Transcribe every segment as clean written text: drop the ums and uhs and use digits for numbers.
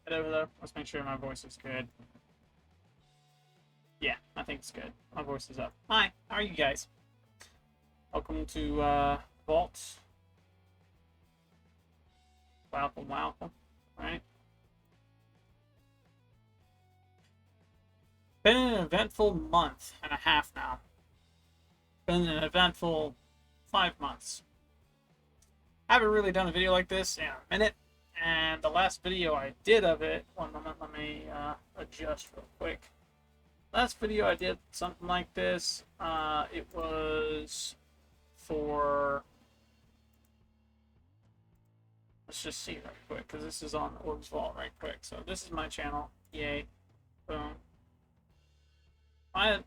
Over there. Let's make sure my voice is good. Yeah, I think it's good. My voice is up. Hi, how are you guys? Welcome to Vault. Welcome, welcome. Right. Been an eventful month and a half now. Been an eventful 5 months. I haven't really done a video like this in a minute, and the last video I did of it, one moment, let me adjust real quick. Last video I did something like this, it was for, let's just see right quick, because this is on Orbs Vault right quick. So this is my channel, yay, boom.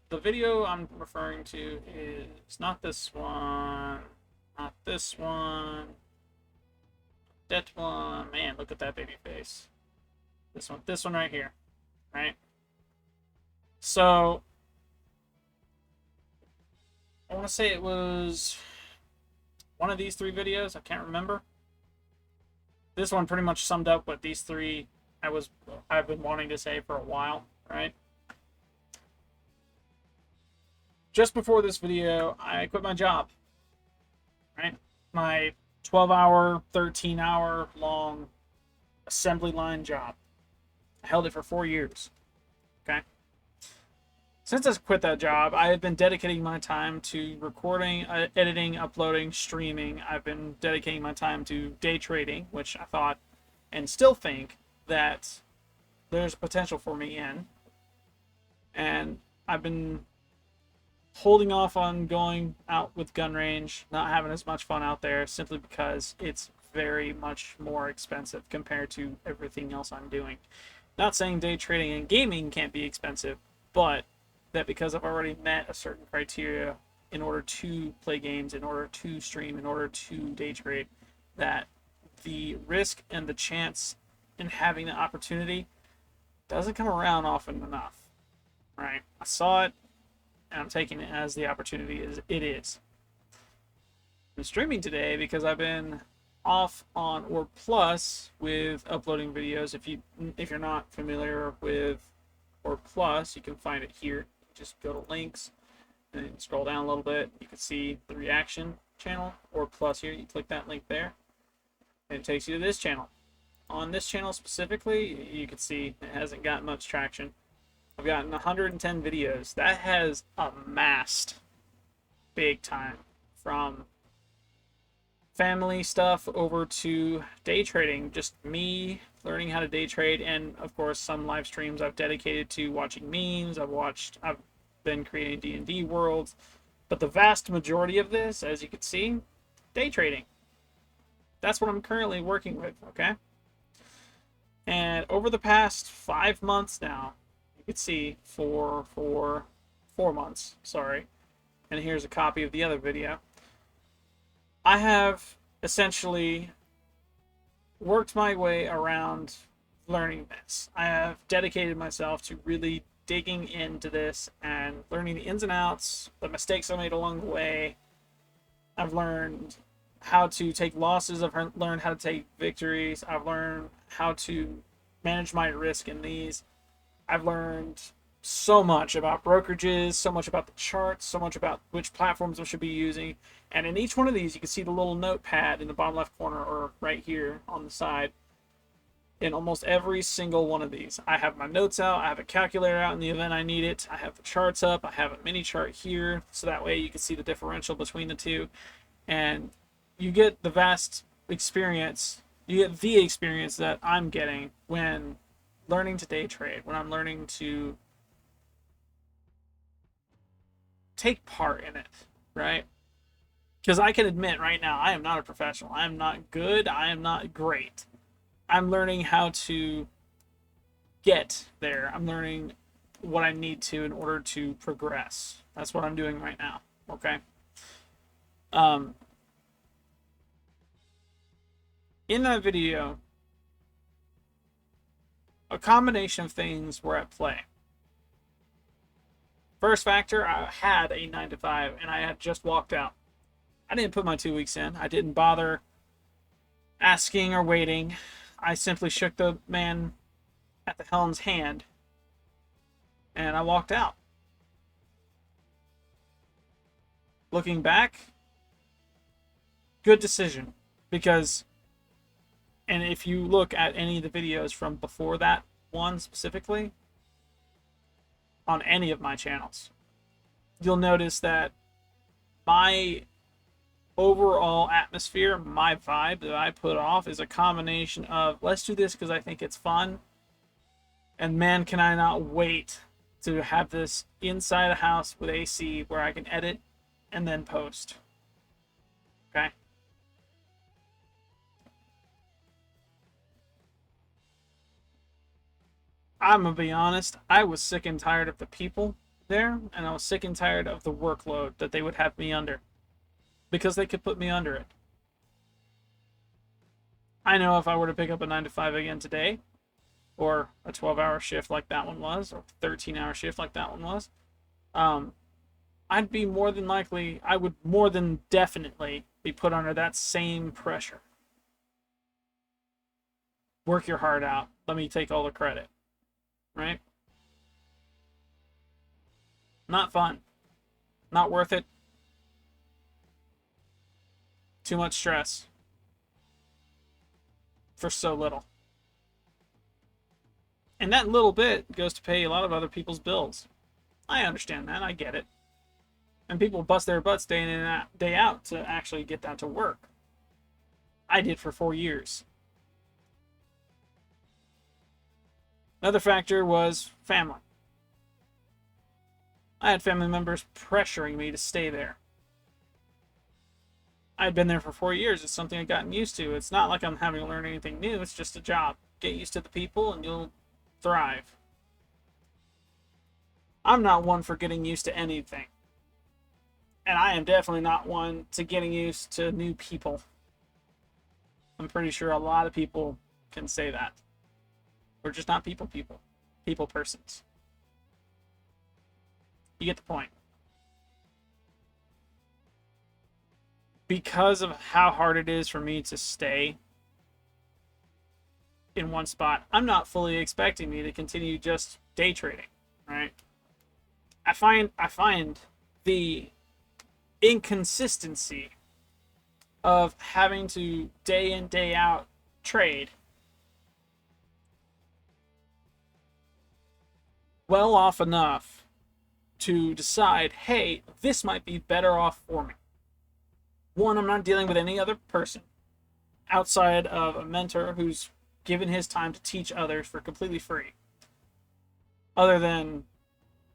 The video I'm referring to is not this one, not this one, that one. Man, look at that baby face. This one right here, right? So I want to say it was one of these three videos. I can't remember. This one pretty much summed up what these three I've been wanting to say for a while, right? Just before this video, I quit my job, right? My 12-hour, 13-hour long assembly line job. I held it for 4 years, okay? Since I quit that job, I have been dedicating my time to recording, editing, uploading, streaming. I've been dedicating my time to day trading, which I thought and still think that there's potential for me in. And I've been holding off on going out with gun range, not having as much fun out there, simply because it's very much more expensive compared to everything else I'm doing. Not saying day trading and gaming can't be expensive, but that because I've already met a certain criteria in order to play games, in order to stream, in order to day trade, that the risk and the chance in having the opportunity doesn't come around often enough, right? I saw it, and I'm taking it as the opportunity it is. I'm streaming today because I've been off on Orb Plus with uploading videos. If you're not familiar with Orb Plus, you can find it here. Just go to links and scroll down a little bit. You can see the reaction channel, Orb Plus here. You click that link there, and it takes you to this channel. On this channel specifically, you can see it hasn't got much traction. I've gotten 110 videos. That has amassed big time, from family stuff over to day trading. Just me learning how to day trade, and of course some live streams I've dedicated to watching memes. I've been creating D&D worlds, but the vast majority of this, as you can see, day trading. That's what I'm currently working with, okay? And over the past 5 months now, you can see for 4 months, sorry, and here's a copy of the other video, I have essentially worked my way around learning this. I have dedicated myself to really digging into this and learning the ins and outs, the mistakes I made along the way. I've learned how to take losses. I've learned how to take victories. I've learned how to manage my risk in these. I've learned so much about brokerages, so much about the charts, so much about which platforms I should be using. And in each one of these, you can see the little notepad in the bottom left corner, or right here on the side. In almost every single one of these, I have my notes out, I have a calculator out in the event I need it, I have the charts up, I have a mini chart here, so that way you can see the differential between the two. And you get the vast experience, you get the experience that I'm getting when learning to day trade, when I'm learning to take part in it, right? Because I can admit right now, I am not a professional. I am not good. I am not great. I'm learning how to get there. I'm learning what I need to in order to progress. That's what I'm doing right now, okay? In that video, a combination of things were at play. First factor, I had a 9 to 5 and I had just walked out. I didn't put my 2 weeks in. I didn't bother asking or waiting. I simply shook the man at the helm's hand, and I walked out. Looking back, good decision, because, and if you look at any of the videos from before that one specifically, on any of my channels, you'll notice that my overall atmosphere, my vibe that I put off is a combination of, let's do this because I think it's fun, and man, can I not wait to have this inside a house with AC where I can edit and then post. Okay? I'm gonna be honest, I was sick and tired of the people there, and I was sick and tired of the workload that they would have me under, because they could put me under it. I know if I were to pick up a 9 to 5 again today, or a 12-hour shift like that one was, or a 13-hour shift like that one was, I'd be more than likely, I would more than definitely be put under that same pressure. Work your heart out. Let me take all the credit. Right? Not fun. Not worth it. Too much stress. For so little. And that little bit goes to pay a lot of other people's bills. I understand that. I get it. And people bust their butts day in and day out to actually get that to work. I did for 4 years. Another factor was family. I had family members pressuring me to stay there. I had been there for 4 years. It's something I'd gotten used to. It's not like I'm having to learn anything new. It's just a job. Get used to the people and you'll thrive. I'm not one for getting used to anything. And I am definitely not one to getting used to new people. I'm pretty sure a lot of people can say that. We're just not people persons. You get the point. Because of how hard it is for me to stay in one spot, I'm not fully expecting me to continue just day trading, right? I find the inconsistency of having to day in, day out trade well off enough to decide, hey, this might be better off for me. One, I'm not dealing with any other person outside of a mentor who's given his time to teach others for completely free. Other than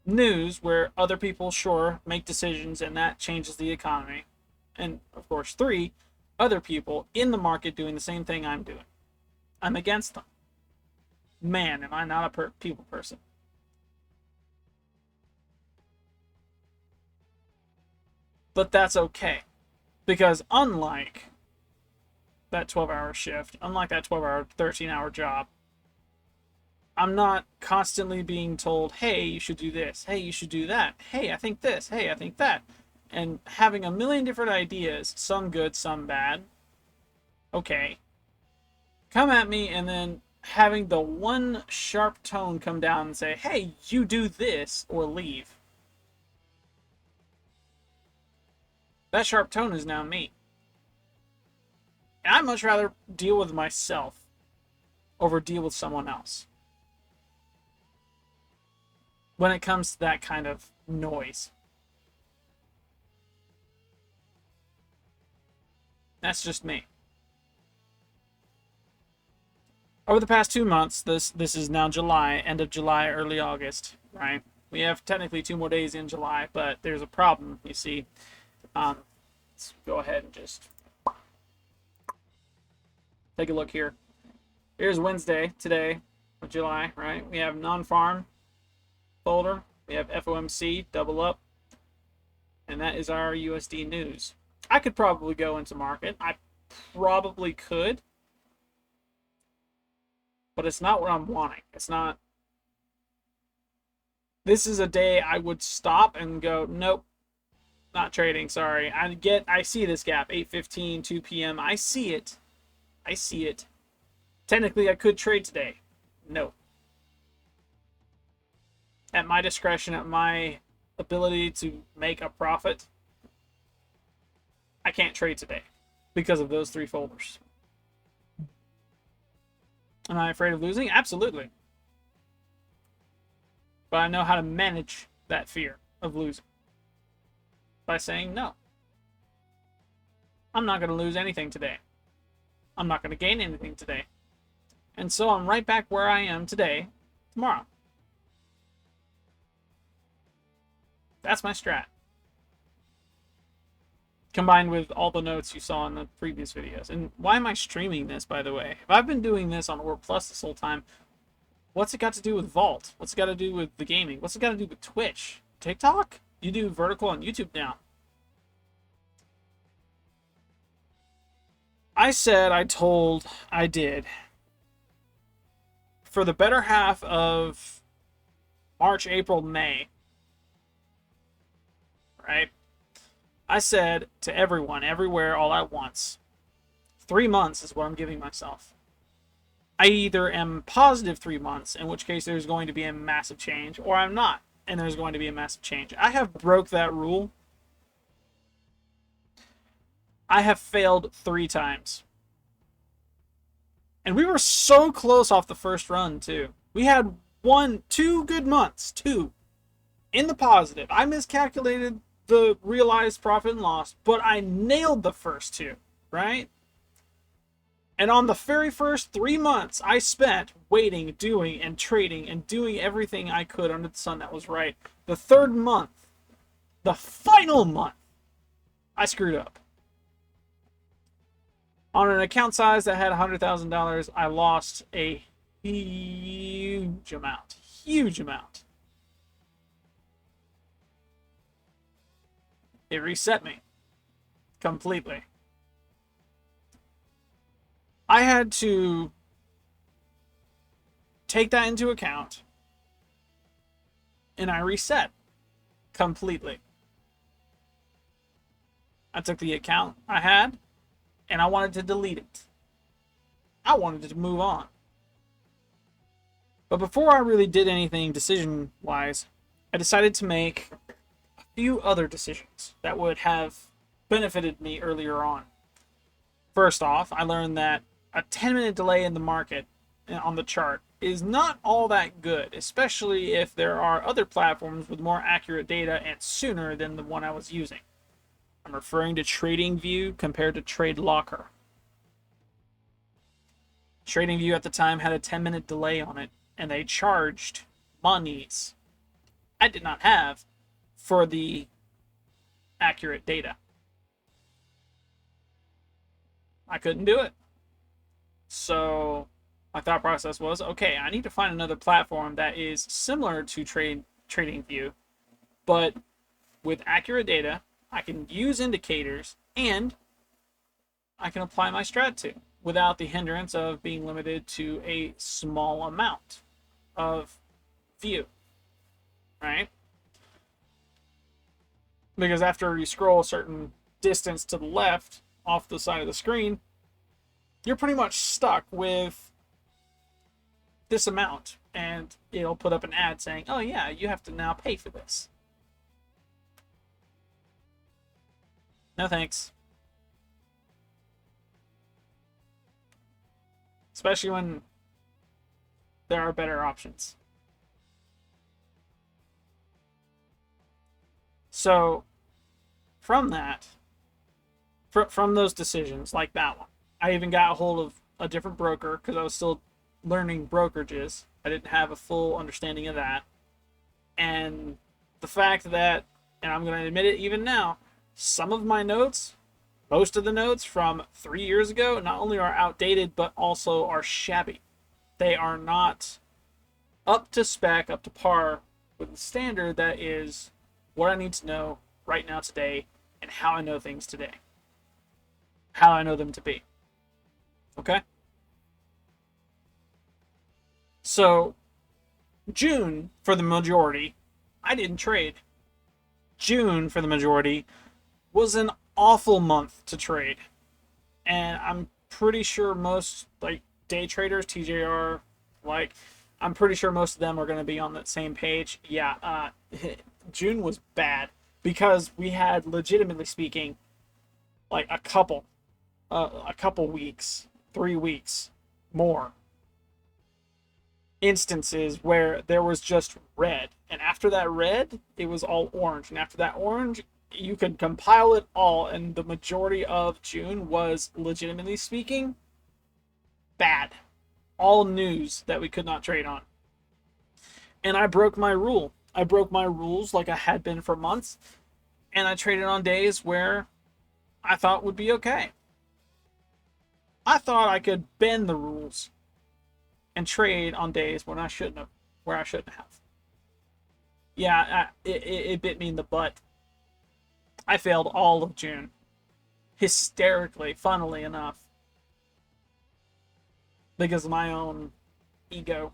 news where other people, sure, make decisions and that changes the economy. And, of course, 3, other people in the market doing the same thing I'm doing. I'm against them. Man, am I not a people person. But that's okay. Because unlike that 12-hour shift, unlike that 12-hour, 13-hour job, I'm not constantly being told, hey, you should do this. Hey, you should do that. Hey, I think this. Hey, I think that. And having a million different ideas, some good, some bad. Okay. Come at me and then having the one sharp tone come down and say, hey, you do this or leave. That sharp tone is now me. And I'd much rather deal with myself over deal with someone else when it comes to that kind of noise. That's just me. Over the past 2 months, this is now July, end of July, early August, right? We have technically 2 more days in July, but there's a problem, you see. Let's go ahead and just take a look here. Here's Wednesday, today of July, right? We have non-farm folder. We have FOMC, double up. And that is our USD news. I could probably go into market. I probably could. But it's not what I'm wanting. It's not. This is a day I would stop and go, nope, not trading, sorry. I see this gap, 8:15, 2 p.m. I see it. I see it. Technically, I could trade today. No. at my discretion, at my ability to make a profit, I can't trade today because of those 3 folders. Am I afraid of losing? Absolutely. But I know how to manage that fear of losing by saying no. I'm not going to lose anything today. I'm not going to gain anything today. And so I'm right back where I am today, tomorrow. That's my strat. Combined with all the notes you saw in the previous videos. And why am I streaming this, by the way? If I've been doing this on World Plus this whole time, what's it got to do with Vault? What's it got to do with the gaming? What's it got to do with Twitch? TikTok? You do vertical on YouTube now. I said, I told, I did. For the better half of March, April, May, right? I said to everyone, everywhere, all at once, 3 months is what I'm giving myself. I either am positive 3 months, in which case there's going to be a massive change, or I'm not, and there's going to be a massive change. I have broke that rule. I have failed 3 times. And we were so close off the first run, too. We had 2 good months, 2, in the positive. I miscalculated the realized profit and loss, but I nailed the first 2, right? And on the very first 3 months, I spent waiting, doing, and trading, and doing everything I could under the sun that was right. The 3rd month, the final month, I screwed up. On an account size that had $100,000, I lost a huge amount. Huge amount. It reset me completely. I had to take that into account, and I reset completely. I took the account I had, and I wanted to delete it. I wanted to move on. But before I really did anything decision-wise, I decided to make a few other decisions that would have benefited me earlier on. First off, I learned that a 10-minute delay in the market on the chart is not all that good, especially if there are other platforms with more accurate data and sooner than the one I was using. I'm referring to TradingView compared to TradeLocker. TradingView at the time had a 10-minute delay on it, and they charged monies I did not have for the accurate data. I couldn't do it. So my thought process was, okay, I need to find another platform that is similar to TradingView, but with accurate data, I can use indicators, and I can apply my strat to without the hindrance of being limited to a small amount of view, right? Because after you scroll a certain distance to the left off the side of the screen, you're pretty much stuck with this amount, and it'll put up an ad saying, oh yeah, you have to now pay for this. No thanks. Especially when there are better options. So, from that, from those decisions, like that one, I even got a hold of a different broker because I was still learning brokerages. I didn't have a full understanding of that. And the fact that, and I'm going to admit it even now, some of my notes, most of the notes from 3 years ago, not only are outdated, but also are shabby. They are not up to spec, up to par with the standard that is what I need to know right now today and how I know things today. How I know them to be. Okay? So, June, for the majority, I didn't trade. June, for the majority, was an awful month to trade. And I'm pretty sure most, like, day traders, TJR, like, I'm pretty sure most of them are going to be on that same page. Yeah, June was bad because we had, legitimately speaking, like a couple weeks, 3 weeks more instances where there was just red, and after that red it was all orange, and after that orange you could compile it all, and the majority of June was, legitimately speaking, bad. All news that we could not trade on. And I broke my rule. I broke my rules like I had been for months, and I traded on days where I thought would be okay. I thought I could bend the rules and trade on days when I shouldn't have, where I shouldn't have. Yeah, it bit me in the butt. I failed all of June, hysterically, funnily enough, because of my own ego.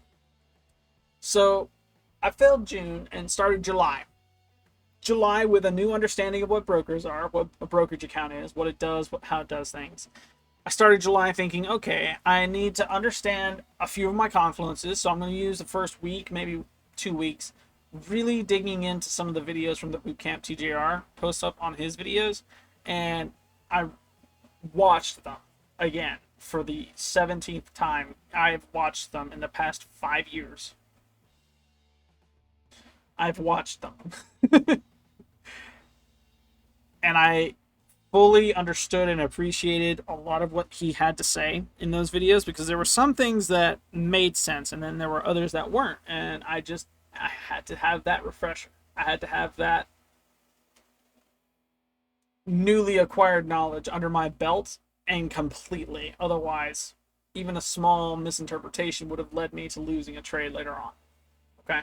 So I failed June and started July. July with a new understanding of what brokers are, what a brokerage account is, what it does, how it does things. I started July thinking, okay, I need to understand a few of my confluences, so I'm going to use the first week, maybe 2 weeks, really digging into some of the videos from the Bootcamp TJR posts up on his videos, and I watched them again for the 17th time. I've watched them in the past 5 years. I've watched them. And I fully understood and appreciated a lot of what he had to say in those videos, because there were some things that made sense and then there were others that weren't, and I had to have that refresher. I had to have that newly acquired knowledge under my belt, and completely. Otherwise, even a small misinterpretation would have led me to losing a trade later on. Okay?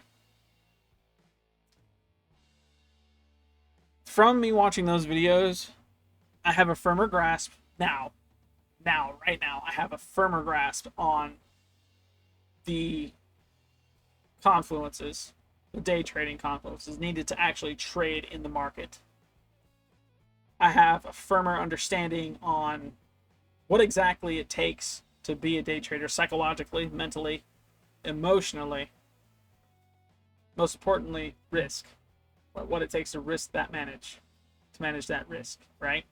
From me watching those videos, I have a firmer grasp now, right now, I have a firmer grasp on the confluences, the day trading confluences needed to actually trade in the market. I have a firmer understanding on what exactly it takes to be a day trader, psychologically, mentally, emotionally, most importantly, risk. What it takes to risk that to manage that risk, right?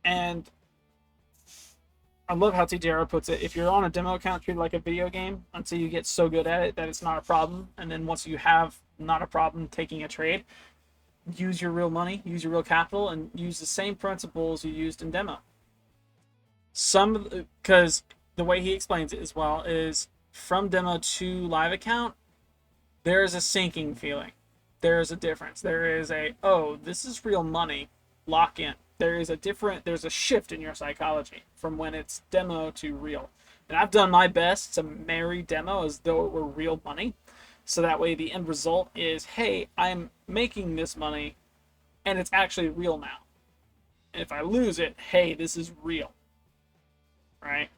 And I love how TJR puts it. If you're on a demo account, treat it like a video game until you get so good at it that it's not a problem. And then once you have not a problem taking a trade, use your real money, use your real capital, and use the same principles you used in demo. Because the way he explains it as well is, from demo to live account, there is a sinking feeling. There is a difference. There is oh, this is real money. Lock in. There's a shift in your psychology from when it's demo to real. And I've done my best to marry demo as though it were real money. So that way the end result is, hey, I'm making this money and it's actually real now. And if I lose it, hey, this is real. Right?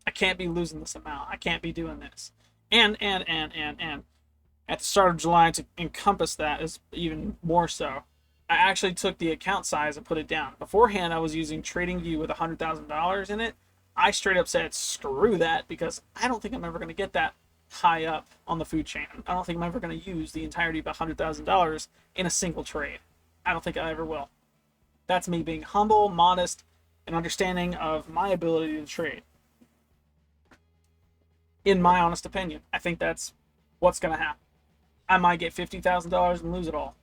I can't be losing this amount. I can't be doing this. And at the start of July, to encompass that is even more so, I actually took the account size and put it down. Beforehand, I was using TradingView with $100,000 in it. I straight up said, screw that, because I don't think I'm ever going to get that high up on the food chain. I don't think I'm ever going to use the entirety of $100,000 in a single trade. I don't think I ever will. That's me being humble, modest, and understanding of my ability to trade. In my honest opinion, I think that's what's going to happen. I might get $50,000 and lose it all.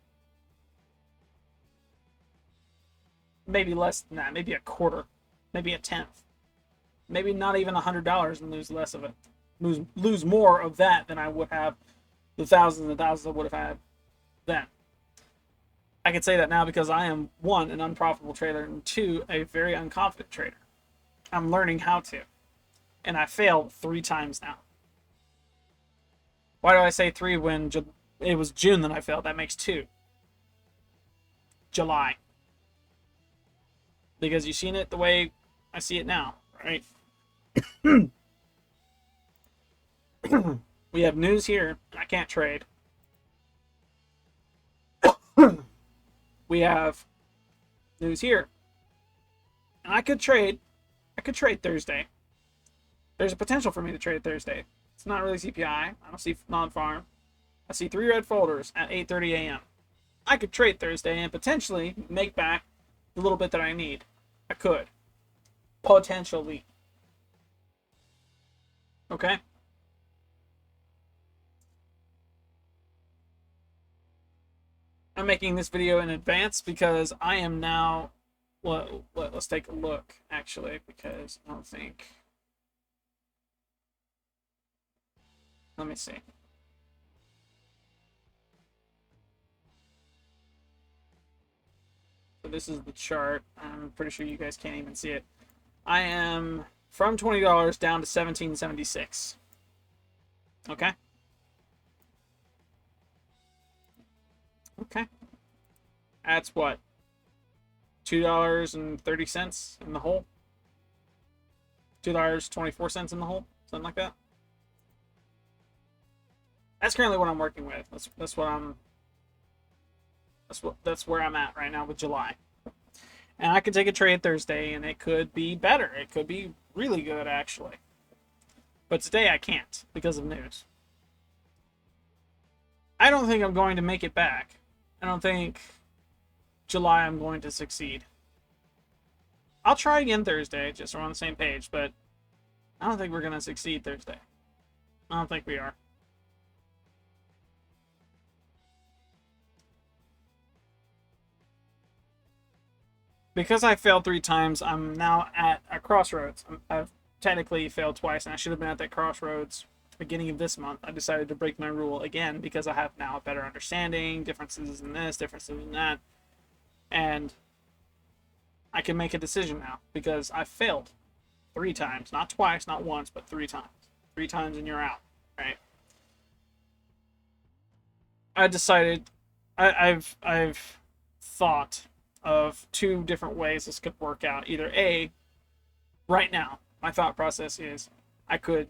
Maybe less than that, maybe a quarter, maybe a tenth, maybe not even $100 and lose less of it. Lose more of that than I would have the thousands and thousands I would have had then. I can say that now because I am, one, an unprofitable trader, and two, a very unconfident trader. I'm learning how to, and I failed 3 times now. Why do I say 3 when it was June that I failed? That makes 2. July. Because you've seen it the way I see it now, right? We have news here, and I can't trade. We have news here, and I could trade. could trade Thursday. There's a potential for me to trade Thursday. It's not really CPI. I don't see non-farm. I see 3 red folders at 8:30 a.m. I could trade Thursday and potentially make back the little bit that I need. I could. Potentially. Okay? I'm making this video in advance because I am now... Well, let's take a look, actually, because I don't think... Let me see. So this is the chart. I'm pretty sure you guys can't even see it. I am from $20 down to $17.76. Okay? Okay. That's what? $2.30 in the hole? $2.24 in the hole? Something like that? That's currently what I'm working with. That's where I'm at right now with July. And I could take a trade Thursday and it could be better. It could be really good, actually. But today I can't because of news. I don't think I'm going to make it back. I don't think July I'm going to succeed. I'll try again Thursday, just so we're on the same page, but I don't think we're going to succeed Thursday. I don't think we are. Because I failed 3 times, I'm now at a crossroads. I've technically failed twice, and I should have been at that crossroads at the beginning of this month. I decided to break my rule again because I have now a better understanding, differences in this, differences in that, and I can make a decision now because I failed 3 times. Not twice, not once, but 3 times. 3 times and you're out, right? I decided, I've thought of 2 different ways this could work out. Either A, right now, my thought process is I could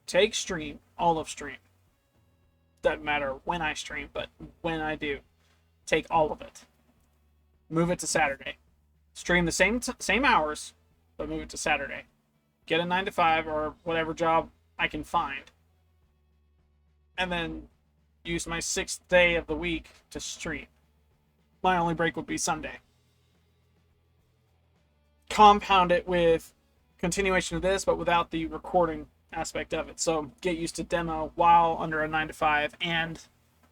take stream, all of stream. Doesn't matter when I stream, but when I do, take all of it. Move it to Saturday. Stream the same hours, but move it to Saturday. Get a 9 to 5 or whatever job I can find. And then use my 6th day of the week to stream. My only break would be Sunday. Compound it with continuation of this, but without the recording aspect of it. So get used to demo while under a 9 to 5 and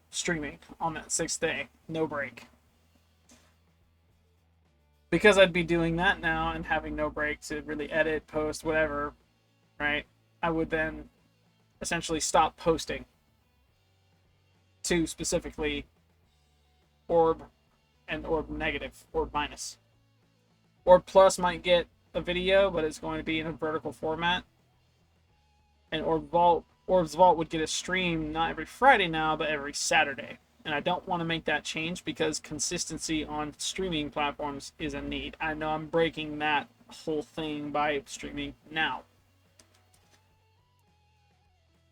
streaming on that 6th day. No break. Because I'd be doing that now and having no break to really edit, post, whatever, right? I would then essentially stop posting to specifically orb and orb negative, orb minus. Orb plus might get a video, but it's going to be in a vertical format. And Orb's Vault would get a stream not every Friday now, but every Saturday. And I don't want to make that change because consistency on streaming platforms is a need. I know I'm breaking that whole thing by streaming now.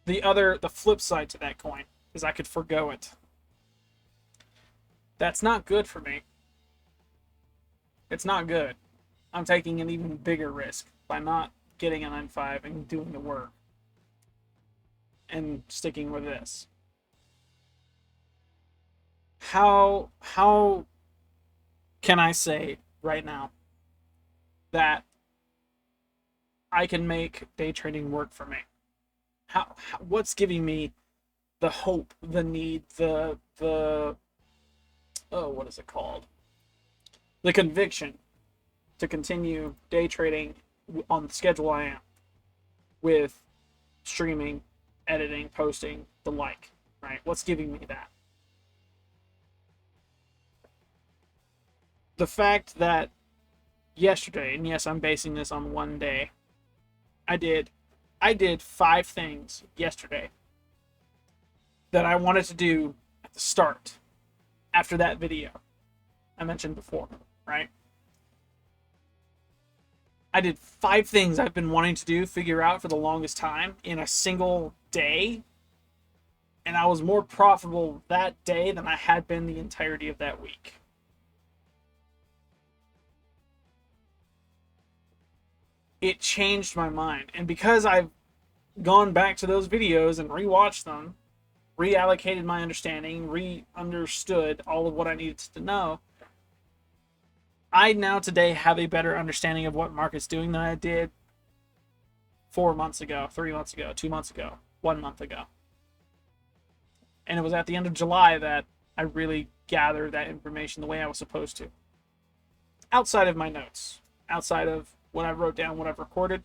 The flip side to that coin is I could forgo it. That's not good for me. It's not good. I'm taking an even bigger risk by not getting a 9-5 and doing the work and sticking with this. How can I say right now that I can make day trading work for me? What's giving me the hope, the need, the what is it called? The conviction to continue day trading on the schedule I am with streaming, editing, posting, the like, right? What's giving me that? The fact that yesterday, and yes, I'm basing this on one day, I did 5 things yesterday that I wanted to do at the start after that video I mentioned before, right? I did 5 things I've been wanting to do, figure out for the longest time in a single day, and I was more profitable that day than I had been the entirety of that week. it changed my mind. And because I've gone back to those videos and rewatched them, reallocated my understanding, re-understood all of what I needed to know, I now today have a better understanding of what market's doing than I did 4 months ago, 3 months ago, 2 months ago, 1 month ago. And it was at the end of July that I really gathered that information the way I was supposed to. Outside of my notes, outside of what I wrote down, what I've recorded,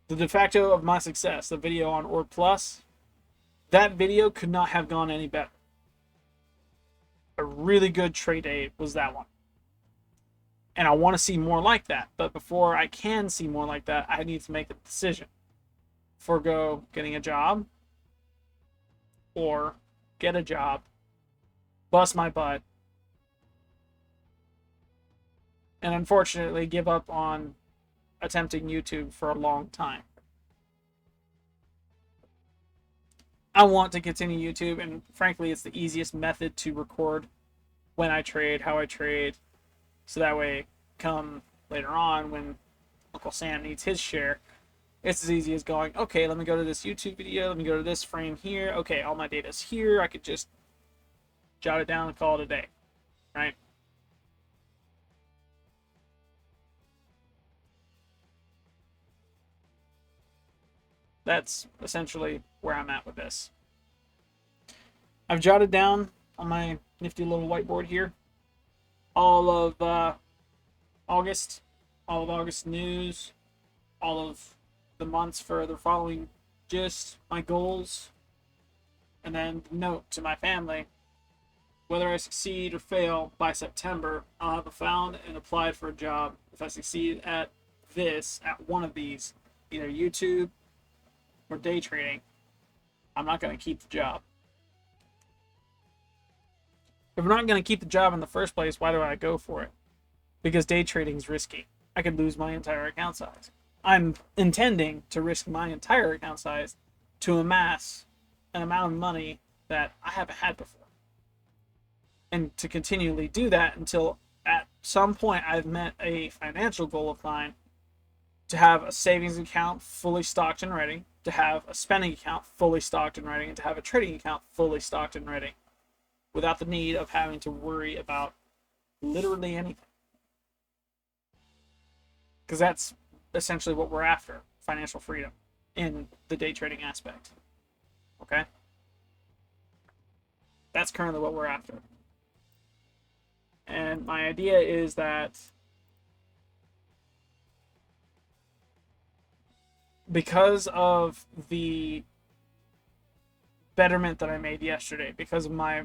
the de facto of my success, the video on Orb Plus, that video could not have gone any better. A really good trade day was that one. And I want to see more like that. But before I can see more like that, I need to make a decision. Forgo getting a job, or get a job, bust my butt, and unfortunately give up on attempting YouTube for a long time. I want to continue YouTube, and frankly, it's the easiest method to record when I trade, how I trade, so that way, come later on when Uncle Sam needs his share, it's as easy as going, okay, let me go to this YouTube video, let me go to this frame here, okay, all my data's here, I could just jot it down and call it a day, right? That's essentially where I'm at with this. I've jotted down on my nifty little whiteboard here all of August, all of August news, all of the months for the following, just my goals, and then note to my family, whether I succeed or fail by September, I'll have found and applied for a job. If I succeed at one of these, either YouTube or day trading, I'm not going to keep the job. If I'm not going to keep the job in the first place, why do I go for it? Because day trading is risky. I could lose my entire account size. I'm intending to risk my entire account size to amass an amount of money that I haven't had before. And to continually do that until at some point I've met a financial goal of mine, to have a savings account fully stocked and ready, to have a spending account fully stocked and ready, and to have a trading account fully stocked and ready, without the need of having to worry about literally anything. Because that's essentially what we're after, financial freedom in the day trading aspect. Okay? That's currently what we're after. And my idea is that because of the betterment that I made yesterday, because of my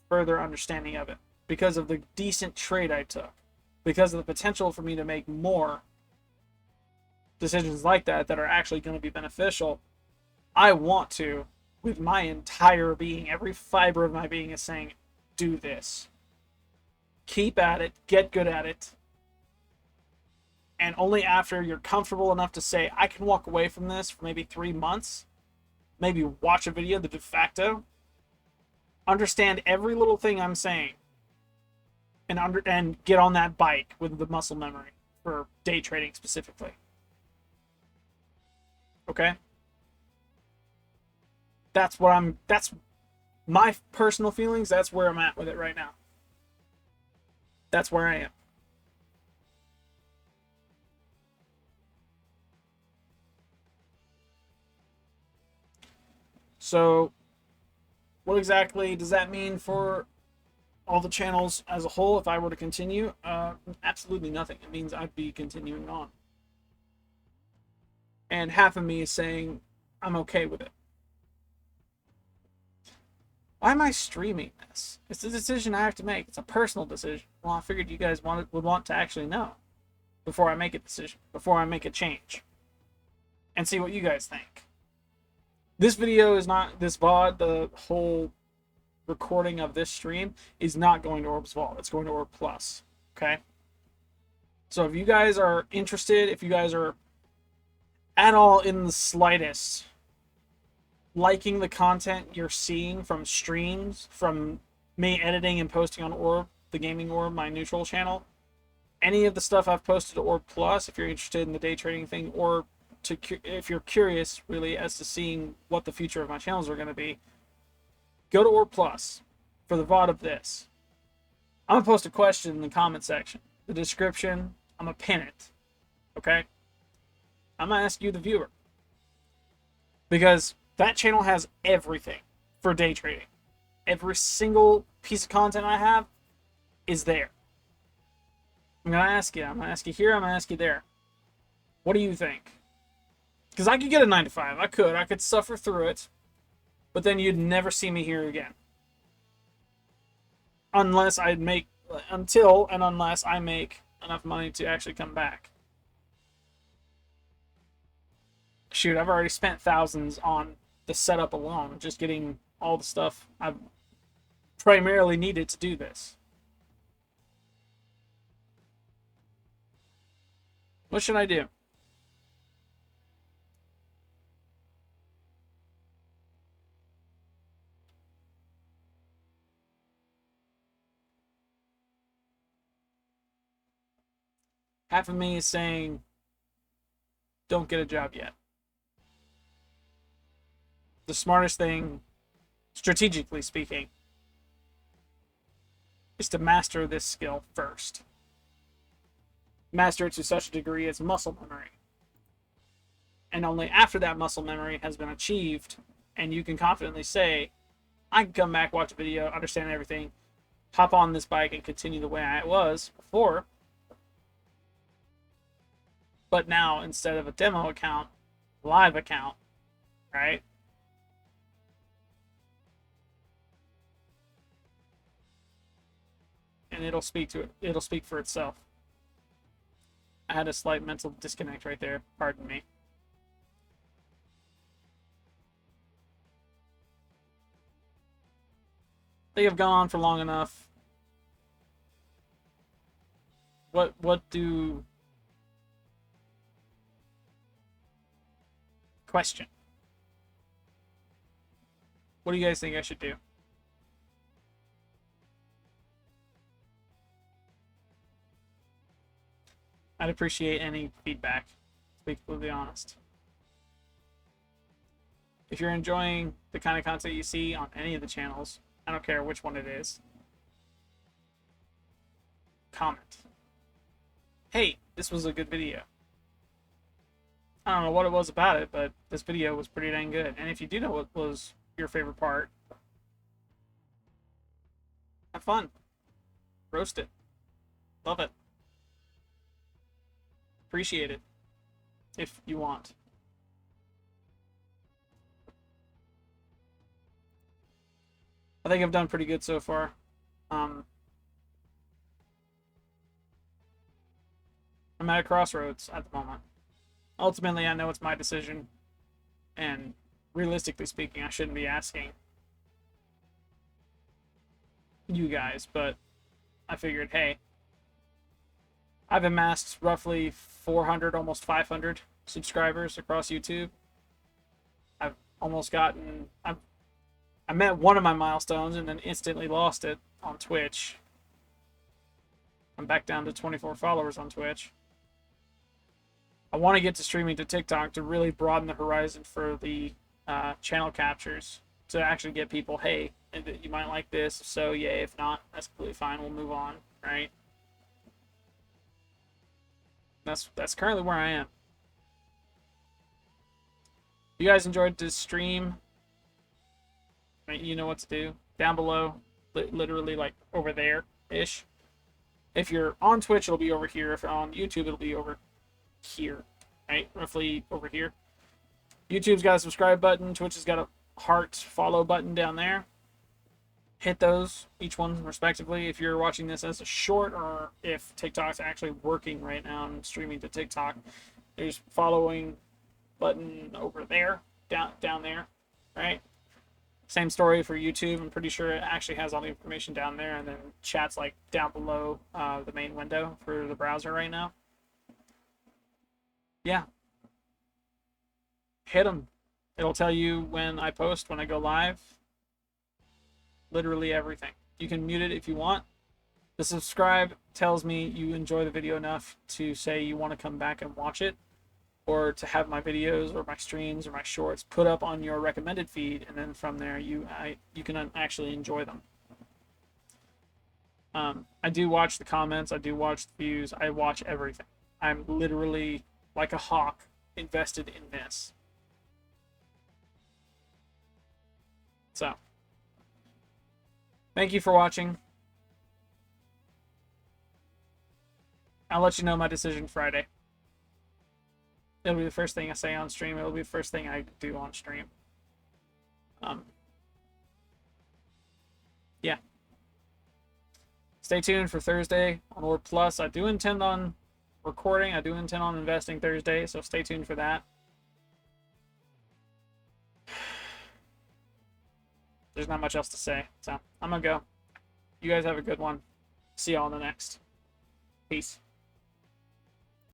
further understanding of it, because of the decent trade I took, because of the potential for me to make more decisions like that that are actually going to be beneficial, I want to, with my entire being, every fiber of my being is saying, do this. Keep at it, get good at it, and only after you're comfortable enough to say, I can walk away from this for maybe 3 months, maybe watch a video, the de facto, understand every little thing I'm saying, and get on that bike with the muscle memory for day trading specifically. Okay? That's my personal feelings. That's where I'm at with it right now. That's where I am. So, what exactly does that mean for all the channels as a whole if I were to continue? Absolutely nothing. It means I'd be continuing on. And half of me is saying I'm okay with it. Why am I streaming this? It's a decision I have to make. It's a personal decision. Well, I figured you guys would want to actually know before I make a decision, before I make a change, and see what you guys think. This video is not, this VOD, the whole recording of this stream is not going to Orb's Vault. It's going to Orb Plus. Okay? So if you guys are interested, if you guys are at all in the slightest liking the content you're seeing from streams, from me editing and posting on Orb, the Gaming Orb, my neutral channel, Any of the stuff I've posted to Orb Plus, if you're interested in the day trading thing, or if you're curious really as to seeing what the future of my channels are going to be, go to Orb Plus for the VOD of this. I'm going to post a question in the comment section. The description, I'm going to pin it. Okay? I'm going to ask you, the viewer. Because that channel has everything for day trading. Every single piece of content I have is there. I'm going to ask you. I'm going to ask you here. I'm going to ask you there. What do you think? Because I could get a 9 to 5. I could suffer through it. But then you'd never see me here again. Unless I make enough money to actually come back. Shoot, I've already spent thousands on the setup alone, just getting all the stuff I've primarily needed to do this. What should I do? Half of me is saying, don't get a job yet. The smartest thing, strategically speaking, is to master this skill first. Master it to such a degree as muscle memory. And only after that muscle memory has been achieved, and you can confidently say, I can come back, watch a video, understand everything, hop on this bike, and continue the way I was before. But now, instead of a demo account, live account, right? And it'll speak for itself. I had a slight mental disconnect right there. Pardon me. They have gone on for long enough. What do... Question. What do you guys think I should do? I'd appreciate any feedback, to be completely honest. If you're enjoying the kind of content you see on any of the channels, I don't care which one it is, comment. Hey, this was a good video. I don't know what it was about it, but this video was pretty dang good. And if you do know what was your favorite part, have fun. Roast it. Love it. Appreciate it. If you want. I think I've done pretty good so far. I'm at a crossroads at the moment. Ultimately, I know it's my decision, and realistically speaking, I shouldn't be asking you guys, but I figured, hey, I've amassed roughly 400, almost 500 subscribers across YouTube. I've almost gotten... I met one of my milestones and then instantly lost it on Twitch. I'm back down to 24 followers on Twitch. I want to get to streaming to TikTok to really broaden the horizon for the channel captures, to actually get people, hey, you might like this, so yay. If not, that's completely fine. We'll move on, right? That's currently where I am. If you guys enjoyed this stream, you know what to do. Down below, literally like over there-ish. If you're on Twitch, it'll be over here. If you're on YouTube, it'll be over here, right? Roughly over here. YouTube's got a subscribe button. Twitch has got a heart follow button down there. Hit those, each one respectively. If you're watching this as a short, or if TikTok's actually working right now and streaming to TikTok, there's following button over there, down there, right? Same story for YouTube. I'm pretty sure it actually has all the information down there, and then chat's like down below the main window for the browser right now. Yeah. Hit them. It'll tell you when I post, when I go live. Literally everything. You can mute it if you want. The subscribe tells me you enjoy the video enough to say you want to come back and watch it, or to have my videos or my streams or my shorts put up on your recommended feed, and then from there you can actually enjoy them. I do watch the comments, I do watch the views, I watch everything. I'm literally like a hawk invested in this. So, thank you for watching. I'll let you know my decision Friday. It'll be the first thing I say on stream. It'll be the first thing I do on stream. Yeah. Stay tuned for Thursday on Word Plus. I do intend on recording. I do intend on investing Thursday, so stay tuned for that. There's not much else to say, so I'm gonna go. You guys have a good one. See y'all in the next. Peace.